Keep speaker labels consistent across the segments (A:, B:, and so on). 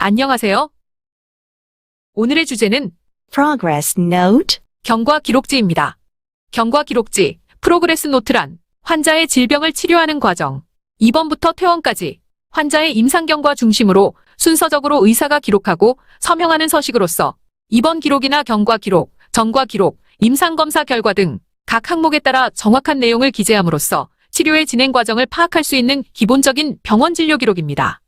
A: 안녕하세요. 오늘의 주제는
B: Progress Note.
A: 경과 기록지입니다. 경과 기록지, 프로그레스 노트란 환자의 질병을 치료하는 과정, 입원부터 퇴원까지 환자의 임상경과 중심으로 순서적으로 의사가 기록하고 서명하는 서식으로서 입원 기록이나 경과 기록, 전과 기록, 임상검사 결과 등 각 항목에 따라 정확한 내용을 기재함으로써 치료의 진행 과정을 파악할 수 있는 기본적인 병원 진료 기록입니다.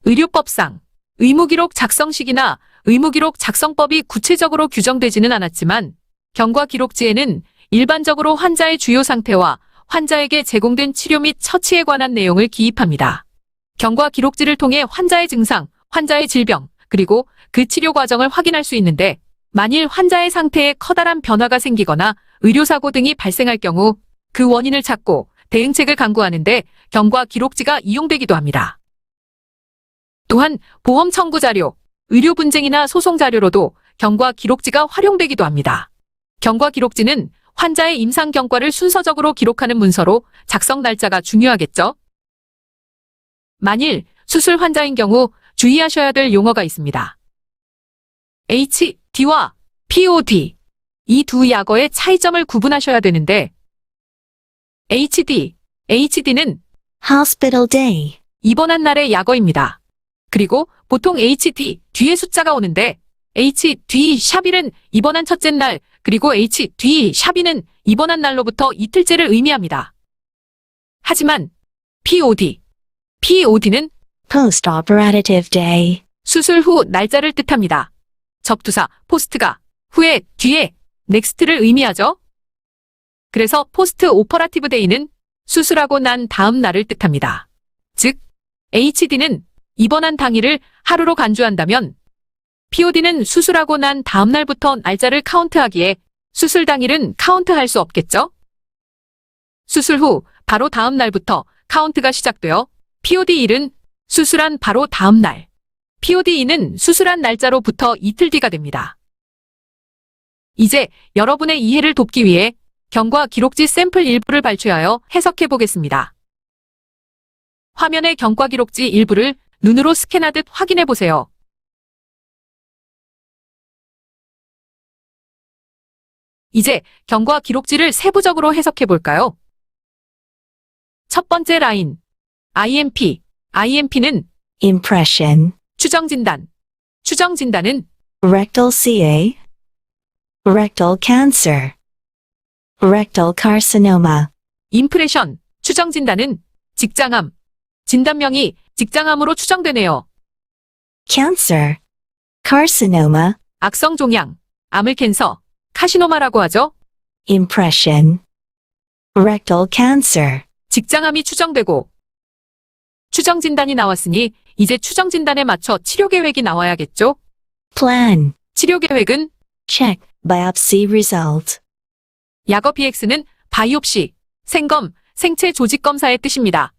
A: 의료법상 의무기록 작성식이나 의무기록 작성법이 구체적으로 규정되지는 않았지만 경과 기록지에는 일반적으로 환자의 주요 상태와 환자에게 제공된 치료 및 처치에 관한 내용을 기입합니다. 경과 기록지를 통해 환자의 증상, 환자의 질병, 그리고 그 치료 과정을 확인할 수 있는데 만일 환자의 상태에 커다란 변화가 생기거나 의료사고 등이 발생할 경우 그 원인을 찾고 대응책을 강구하는 데 경과 기록지가 이용되기도 합니다. 또한 보험 청구 자료, 의료 분쟁이나 소송 자료로도 경과 기록지가 활용되기도 합니다. 경과 기록지는 환자의 임상 경과를 순서적으로 기록하는 문서로 작성 날짜가 중요하겠죠? 만일 수술 환자인 경우 주의하셔야 될 용어가 있습니다. HD와 POD, 이 두 약어의 차이점을 구분하셔야 되는데 HD는
B: Hospital Day.
A: 입원한 날의 약어입니다. 그리고 보통 HD 뒤에 숫자가 오는데 HD-1은 입원한 첫째 날, 그리고 HD-2는 입원한 날로부터 이틀째를 의미합니다. 하지만 POD는
B: Postoperative Day.
A: 수술 후 날짜를 뜻합니다. 접두사 post가 후에, 뒤에, next를 의미하죠. 그래서 포스트 오퍼라티브 데이는 수술하고 난 다음 날을 뜻합니다. 즉, HD는 입원한 당일을 하루로 간주한다면 POD는 수술하고 난 다음 날부터 날짜를 카운트하기에 수술 당일은 카운트할 수 없겠죠? 수술 후 바로 다음 날부터 카운트가 시작되어 POD1은 수술한 바로 다음 날, POD2는 수술한 날짜로부터 이틀 뒤가 됩니다. 이제 여러분의 이해를 돕기 위해 경과 기록지 샘플 일부를 발췌하여 해석해 보겠습니다. 화면의 경과 기록지 일부를 눈으로 스캔하듯 확인해 보세요. 이제 경과 기록지를 세부적으로 해석해 볼까요? 첫 번째 라인, IMP. IMP는
B: Impression.
A: 추정진단. 추정진단은
B: Rectal CA. Rectal Cancer. Rectal Carcinoma.
A: 임프레션. 추정진단은 직장암. 진단명이 직장암으로 추정되네요.
B: Cancer. Carcinoma.
A: 악성종양. 암을 캔서. 카시노마라고 하죠.
B: Impression. Rectal Cancer.
A: 직장암이 추정되고 추정진단이 나왔으니 이제 추정진단에 맞춰 치료계획이 나와야겠죠?
B: Plan.
A: 치료계획은
B: Check. Biopsy result.
A: 약어 BX는 바이옵시, 생검, 생체 조직 검사의 뜻입니다.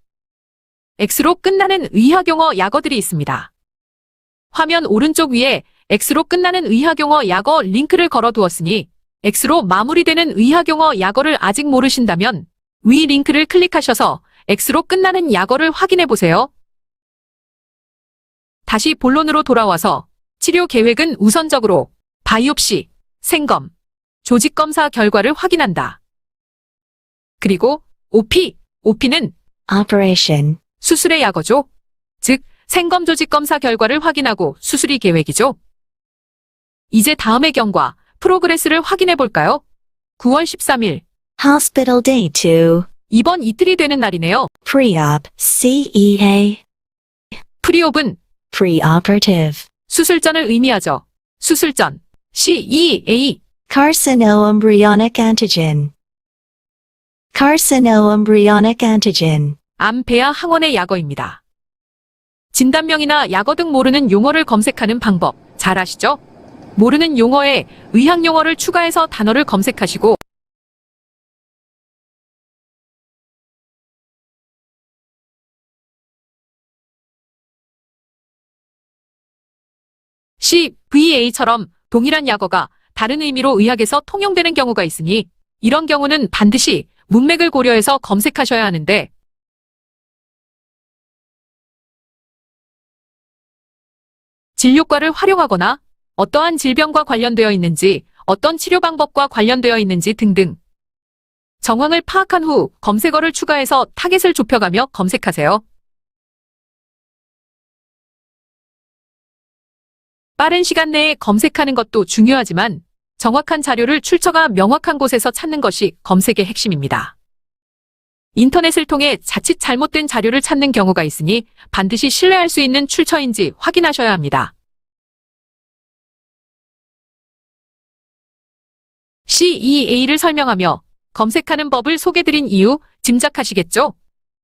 A: X로 끝나는 의학용어 약어들이 있습니다. 화면 오른쪽 위에 X로 끝나는 의학용어 약어 링크를 걸어두었으니 X로 마무리되는 의학용어 약어를 아직 모르신다면 위 링크를 클릭하셔서 X로 끝나는 약어를 확인해 보세요. 다시 본론으로 돌아와서 치료 계획은 우선적으로 바이옵시, 생검, 조직검사 결과를 확인한다. 그리고 OP는
B: Operation.
A: 수술의 약어죠. 즉, 생검 조직검사 결과를 확인하고 수술이 계획이죠. 이제 다음의 경과, 프로그레스를 확인해 볼까요? 9월 13일,
B: Hospital Day 2.
A: 입원 이틀이 되는 날이네요.
B: Pre-op. CEA.
A: 프리옵은
B: Preoperative.
A: 수술 전을 의미하죠. 수술 전, CEA.
B: Carcinoembryonic antigen. Carcinoembryonic antigen.
A: 암 배아 항원의 약어입니다. 진단명이나 약어 등 모르는 용어를 검색하는 방법 잘 아시죠? 모르는 용어에 의학 용어를 추가해서 단어를 검색하시고 CVA처럼 동일한 약어가 다른 의미로 의학에서 통용되는 경우가 있으니 이런 경우는 반드시 문맥을 고려해서 검색하셔야 하는데 진료과를 활용하거나 어떠한 질병과 관련되어 있는지, 어떤 치료 방법과 관련되어 있는지 등등. 정황을 파악한 후 검색어를 추가해서 타겟을 좁혀가며 검색하세요. 빠른 시간 내에 검색하는 것도 중요하지만 정확한 자료를 출처가 명확한 곳에서 찾는 것이 검색의 핵심입니다. 인터넷을 통해 자칫 잘못된 자료를 찾는 경우가 있으니 반드시 신뢰할 수 있는 출처인지 확인하셔야 합니다. CEA를 설명하며 검색하는 법을 소개드린 이유 짐작하시겠죠?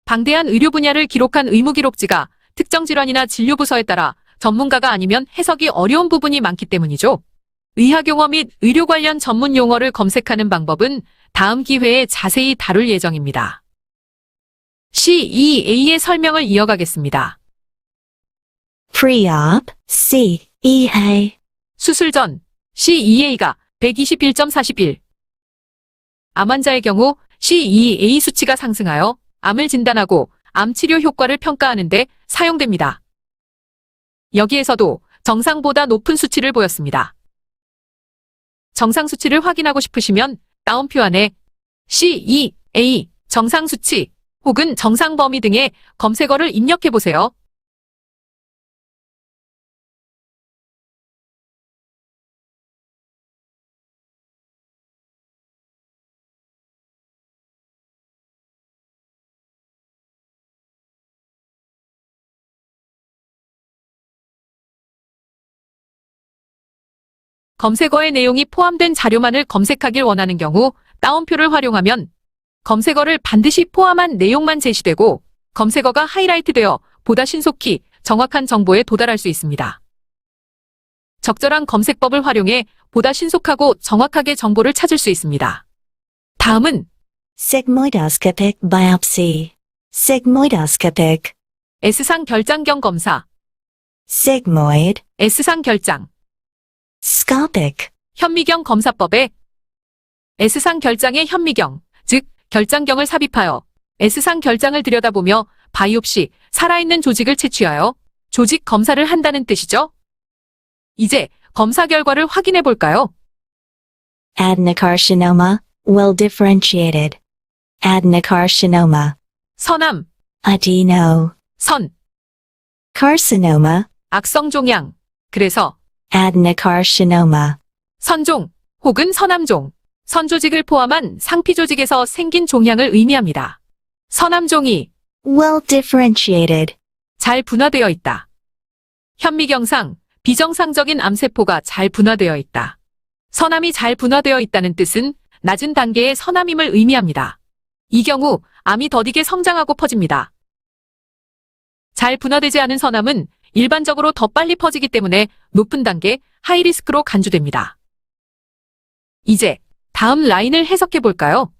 A: 방대한 의료 분야를 기록한 의무기록지가 특정 질환이나 진료 부서에 따라 전문가가 아니면 해석이 어려운 부분이 많기 때문이죠. 의학용어 및 의료 관련 전문 용어를 검색하는 방법은 다음 기회에 자세히 다룰 예정입니다. CEA의 설명을 이어가겠습니다.
B: Pre-op, CEA.
A: 수술 전 CEA가 121.41. 암 환자의 경우 CEA 수치가 상승하여 암을 진단하고 암 치료 효과를 평가하는 데 사용됩니다. 여기에서도 정상보다 높은 수치를 보였습니다. 정상 수치를 확인하고 싶으시면 따옴표 안에 CEA 정상 수치 혹은 정상 범위 등의 검색어를 입력해 보세요. 검색어의 내용이 포함된 자료만을 검색하길 원하는 경우 따옴표를 활용하면 검색어를 반드시 포함한 내용만 제시되고 검색어가 하이라이트되어 보다 신속히 정확한 정보에 도달할 수 있습니다. 적절한 검색법을 활용해 보다 신속하고 정확하게 정보를 찾을 수 있습니다. 다음은
B: Sigmoidoscopic biopsy. Sigmoidoscopic.
A: S상 결장경 검사,
B: Sigmoid.
A: S상 결장,
B: Scopic.
A: 현미경 검사법에 S상 결장의 현미경, 즉 결장경을 삽입하여 S상 결장을 들여다보며 바이옵시, 살아있는 조직을 채취하여 조직 검사를 한다는 뜻이죠. 이제 검사 결과를 확인해 볼까요?
B: Adenocarcinoma. Well differentiated. Adenocarcinoma.
A: 선암,
B: Adeno.
A: 선,
B: Carcinoma.
A: 악성종양, 그래서
B: Adenocarcinoma.
A: 선종 혹은 선암종, 선조직을 포함한 상피조직에서 생긴 종양을 의미합니다. 선암종이
B: Well differentiated.
A: 잘 분화되어 있다. 현미경상, 비정상적인 암세포가 잘 분화되어 있다. 선암이 잘 분화되어 있다는 뜻은 낮은 단계의 선암임을 의미합니다. 이 경우 암이 더디게 성장하고 퍼집니다. 잘 분화되지 않은 선암은 일반적으로 더 빨리 퍼지기 때문에 높은 단계, 하이리스크로 간주됩니다. 이제 다음 라인을 해석해 볼까요?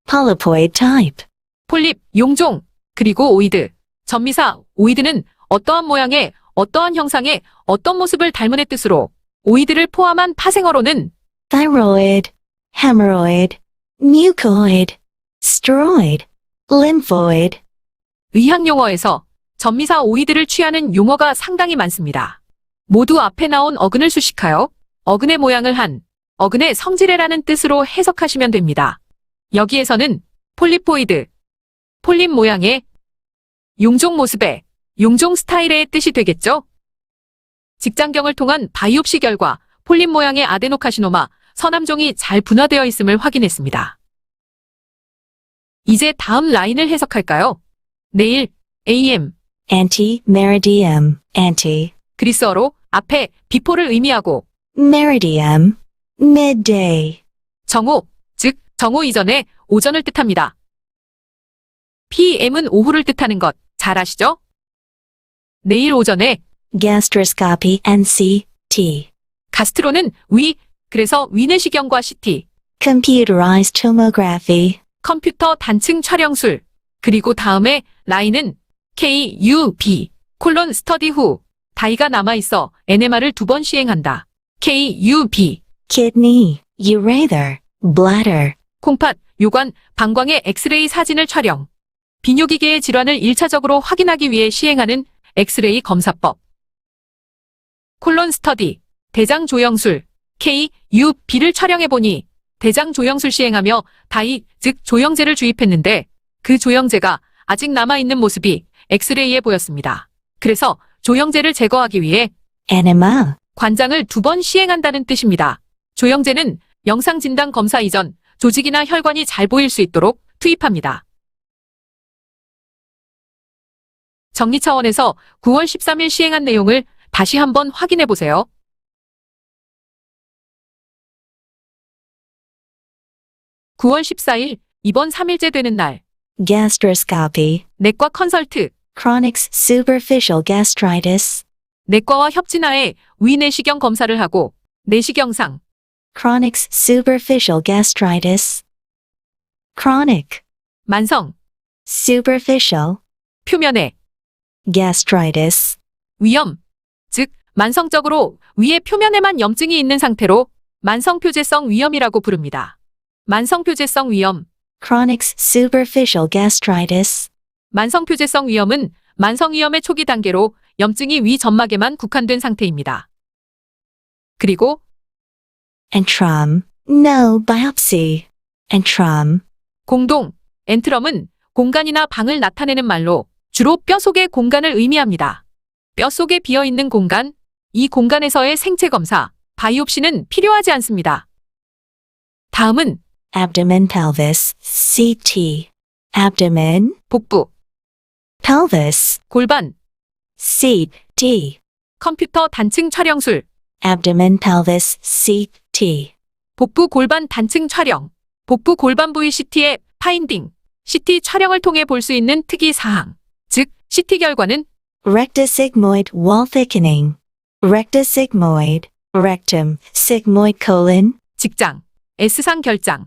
B: Polypoid type.
A: 폴립, 용종, 그리고 오이드. 전미사, 오이드는 어떠한 모양의, 어떠한 형상의, 어떤 모습을 닮은의 뜻으로 오이드를 포함한 파생어로는
B: Thyroid. Hemorrhoid. Mucoid. Steroid. Lymphoid.
A: 의학용어에서 전미사 오이드를 취하는 용어가 상당히 많습니다. 모두 앞에 나온 어근을 수식하여 어근의 모양을 한, 어근의 성질애라는 뜻으로 해석하시면 됩니다. 여기에서는 폴리포이드, 폴립 모양의, 용종 모습의, 용종 스타일의 뜻이 되겠죠? 직장경을 통한 바이옵시 결과 폴립 모양의 아데노카시노마, 선암종이 잘 분화되어 있음을 확인했습니다. 이제 다음 라인을 해석할까요? 내일, AM,
B: Anti-meridium. Anti.
A: 그리스어로 앞에 비포를 의미하고
B: Meridium. Midday.
A: 정오, 즉 정오 이전에 오전을 뜻합니다. PM은 오후를 뜻하는 것 잘 아시죠? 내일 오전에
B: Gastroscopy and CT.
A: 가스트로는 위, 그래서 위내시경과 CT,
B: Computerized tomography.
A: 컴퓨터 단층 촬영술, 그리고 다음에 라인은 KUB, 스터디 후, 다이가 남아있어 NMR을 2번 시행한다. KUB,
B: Kidney. Ureter. Bladder.
A: 콩팥, 요관, 방광의 엑스레이 사진을 촬영. 비뇨기계의 질환을 1차적으로 확인하기 위해 시행하는 엑스레이 검사법. 콜론 스터디, 대장 조영술, K, U, B를 촬영해보니 대장 조영술 시행하며 다이, 즉 조영제를 주입했는데 그 조영제가 아직 남아있는 모습이 엑스레이에 보였습니다. 그래서 조영제를 제거하기 위해
B: enema,
A: 관장을 2번 시행한다는 뜻입니다. 조영제는 영상진단 검사 이전 조직이나 혈관이 잘 보일 수 있도록 투입합니다. 정리 차원에서 9월 13일 시행한 내용을 다시 한번 확인해 보세요. 9월 14일 입원 3일째 되는 날,
B: gastroscopy,
A: 내과 컨설트,
B: chronic superficial gastritis,
A: 내과와 협진하에 위내시경 검사를 하고 내시경상,
B: chronic superficial gastritis, chronic,
A: 만성,
B: superficial,
A: 표면에,
B: gastritis,
A: 위염, 즉 만성적으로 위의 표면에만 염증이 있는 상태로 만성표재성 위염이라고 부릅니다. 만성표재성 위염,
B: chronic superficial gastritis,
A: 만성표재성 위염은 만성위염의 초기 단계로 염증이 위 점막에만 국한된 상태입니다. 그리고
B: antrum, no biopsy, antrum,
A: 공동, 엔트럼은 공간이나 방을 나타내는 말로 주로 뼈 속의 공간을 의미합니다. 뼈 속에 비어있는 공간, 이 공간에서의 생체 검사, 바이옵시는 필요하지 않습니다. 다음은
B: abdomen pelvis, CT, abdomen,
A: 복부,
B: pelvis,
A: 골반,
B: CT,
A: 컴퓨터 단층 촬영술,
B: abdomen pelvis, CT,
A: 복부 골반 단층 촬영, 복부 골반 부위 CT의 파인딩, CT 촬영을 통해 볼 수 있는 특이 사항, 즉 CT 결과는
B: rectosigmoid wall thickening, rectosigmoid, rectum, sigmoid colon,
A: 직장, S상 결장,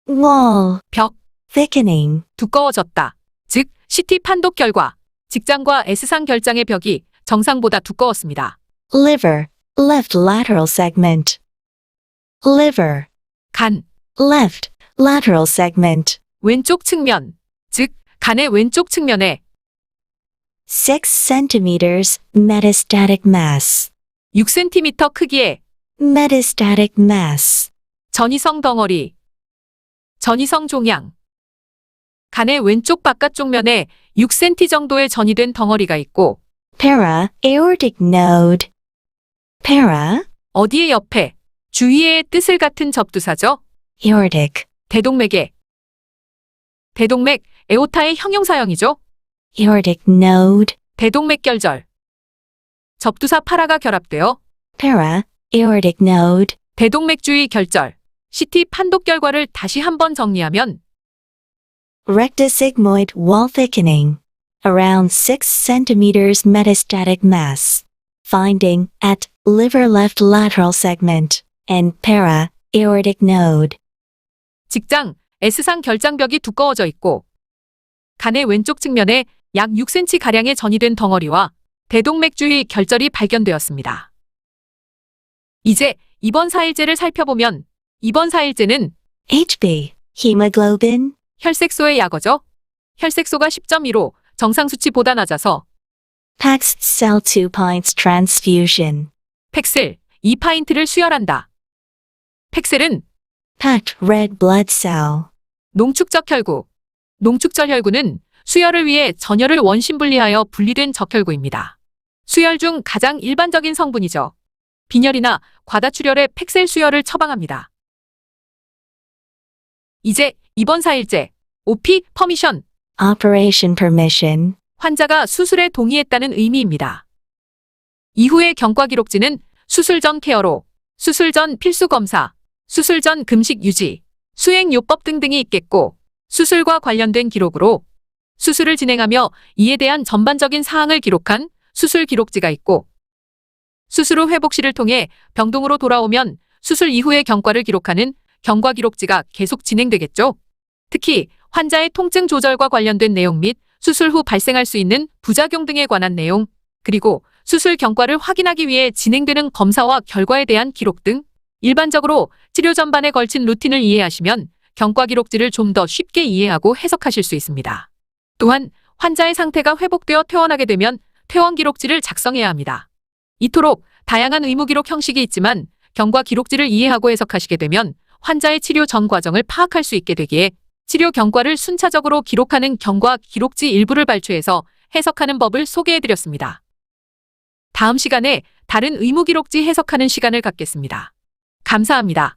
B: wall,
A: 벽,
B: thickening,
A: 두꺼워졌다. 즉 CT 판독 결과 직장과 S상 결장의 벽이 정상보다 두꺼웠습니다.
B: liver, left lateral segment, liver,
A: 간,
B: left lateral segment,
A: 왼쪽 측면, 즉 간의 왼쪽 측면에
B: 6 centimeters metastatic mass,
A: 6cm 크기의
B: metastatic mass,
A: 전이성 덩어리, 전이성 종양, 간의 왼쪽 바깥쪽 면에 6cm 정도의 전이된 덩어리가 있고
B: para aortic node, para
A: 어디에 옆에, 주위의 뜻을 같은 접두사죠.
B: aortic,
A: 대동맥에, 대동맥, 에오타의 형용사형이죠.
B: aortic node,
A: 대동맥 결절, 접두사 파라가 결합되어
B: para aortic node,
A: 대동맥 주위 결절, CT 판독 결과를 다시 한번 정리하면
B: rectosigmoid wall thickening, around 6 centimeters metastatic mass, finding at liver left lateral segment and para aortic node,
A: 직장, S상 결장벽이 두꺼워져 있고 간의 왼쪽 측면에 약 6cm 가량의 전이된 덩어리와 대동맥 주위 결절이 발견되었습니다. 이제 입원 4일째를 살펴보면 입원 4일째는
B: HB, hemoglobin,
A: 혈색소의 약어죠. 혈색소가 10.15, 정상 수치보다 낮아서
B: PAX cell 2 pints transfusion,
A: 팩셀 2파인트를 수혈한다. 팩셀은
B: packed red blood cell,
A: 농축적 혈구. 농축절 혈구는 수혈을 위해 전혈을 원심 분리하여 분리된 적혈구입니다. 수혈 중 가장 일반적인 성분이죠. 빈혈이나 과다출혈의 팩셀 수혈을 처방합니다. 이제 입원 4일째, OP 퍼미션,
B: operation permission,
A: 환자가 수술에 동의했다는 의미입니다. 이후의 경과 기록지는 수술 전 케어로, 수술 전 필수 검사, 수술 전 금식 유지, 수행요법 등등이 있겠고 수술과 관련된 기록으로 수술을 진행하며 이에 대한 전반적인 사항을 기록한 수술 기록지가 있고 수술 후 회복실을 통해 병동으로 돌아오면 수술 이후의 경과를 기록하는 경과 기록지가 계속 진행되겠죠. 특히 환자의 통증 조절과 관련된 내용 및 수술 후 발생할 수 있는 부작용 등에 관한 내용, 그리고 수술 경과를 확인하기 위해 진행되는 검사와 결과에 대한 기록 등 일반적으로 치료 전반에 걸친 루틴을 이해하시면 경과 기록지를 좀 더 쉽게 이해하고 해석하실 수 있습니다. 또한 환자의 상태가 회복되어 퇴원하게 되면 퇴원 기록지를 작성해야 합니다. 이토록 다양한 의무기록 형식이 있지만 경과 기록지를 이해하고 해석하시게 되면 환자의 치료 전 과정을 파악할 수 있게 되기에 치료 경과를 순차적으로 기록하는 경과 기록지 일부를 발췌해서 해석하는 법을 소개해드렸습니다. 다음 시간에 다른 의무기록지 해석하는 시간을 갖겠습니다. 감사합니다.